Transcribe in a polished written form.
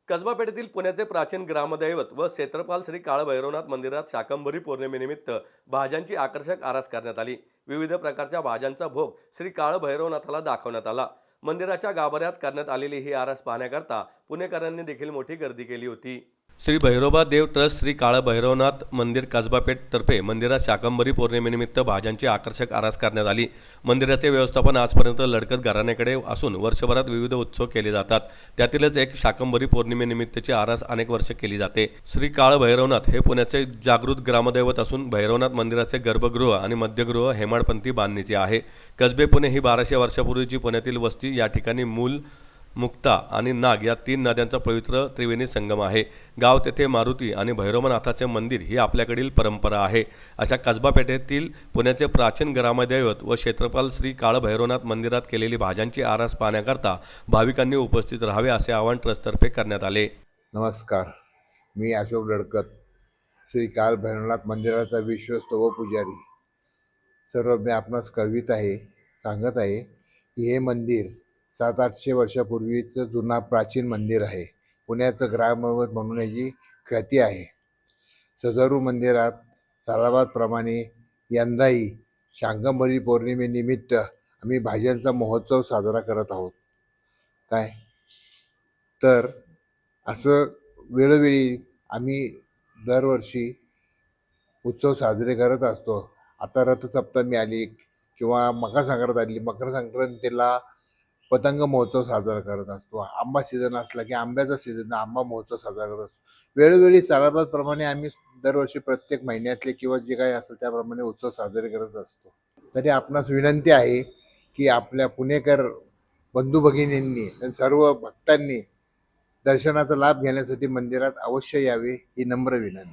कसबा पेठेतील पुण्याचे प्राचीन ग्रामदैवत व क्षेत्रपाल श्री काळभैरवनाथ मंदिरात शाकंभरी पौर्णिमेनिमित्त भाज्यांची आकर्षक आरास करण्यात आली। विविध प्रकारच्या भाज्यांचा भोग श्री काळभैरवनाथाला दाखवण्यात आला। मंदिराच्या गाभाऱ्यात करण्यात आलेली ही आरास पाहण्याकरता पुणेकरांनी देखील मोठी गर्दी केली होती। श्री भैरोबा देव ट्रस्ट श्री काळभैरवनाथ मंदिर कसबापेठ तर्फे मंदिरात शाकंभरी पौर्णिमेनिमित्त भाज्यांची आकर्षक आरास करण्यात आली। मंदिराचे व्यवस्थापन आजपर्यंत लढकत घराण्याकडे असून वर्षभरात विविध उत्सव केले जातात। त्यातीलच एक शाकंभरी पौर्णिमेनिमित्तची आरास अनेक वर्ष केली जाते। श्री काळभैरवनाथ हे पुण्याचे जागृत ग्रामदैवत असून भैरवनाथ मंदिराचे गर्भगृह आणि मध्यगृह हेमाडपंथी बांधणीचे आहे। कसबे पुणे ही 1200 वर्षापूर्वीची पुण्यातील वस्ती। या ठिकाणी मूल, मुक्ता आणि नाग या 3 नद्यांचा पवित्र त्रिवेणी संगम आहे। गाव तेथे मारुती आणि भैरवनाथाचे मंदिर ही आपल्याकडील परंपरा आहे। अशा कसबा पेठेतील पुण्याचे प्राचीन ग्रामदैवत व क्षेत्रपाल श्री काळभैरवनाथ मंदिरात केलेली भाज्यांची आरास पाहण्याकरता भाविकांनी उपस्थित राहावे असे आवाहन ट्रस्टतर्फे करण्यात आले। नमस्कार, मी अशोक लडकत, श्री काळभैरवनाथ मंदिराचा विश्वस्त व पुजारी। सर्व मी आपणास कळवित आहे, सांगत आहे की हे मंदिर 700-800 वर्षापूर्वीचं जुना प्राचीन मंदिर आहे। पुण्याचं ग्रामदैवत म्हणून याची ख्याती आहे। सदरू मंदिरात सालाबादप्रमाणे यंदाही शाकंभरी पौर्णिमेनिमित्त आम्ही भाज्यांचा महोत्सव साजरा करत आहोत। काय तर असं वेळोवेळी आम्ही दरवर्षी उत्सव साजरे करत असतो। आता रथसप्तमी आली किंवा मकर संक्रांत आली, मकर संक्रांतीला पतंग महोत्सव साजरा करत असतो। आंबा सीझन असला की आंब्याचा सीझन आंबा महोत्सव साजरा करत असतो। वेळोवेळी सालाबादप्रमाणे आम्ही दरवर्षी प्रत्येक महिन्यातले किंवा जे काही असेल त्याप्रमाणे उत्सव साजरे करत असतो। तरी आपणास विनंती आहे की आपल्या पुणेकर बंधू भगिनींनी आणि सर्व भक्तांनी दर्शनाचा लाभ घेण्यासाठी मंदिरात अवश्य यावे, ही नम्र विनंती।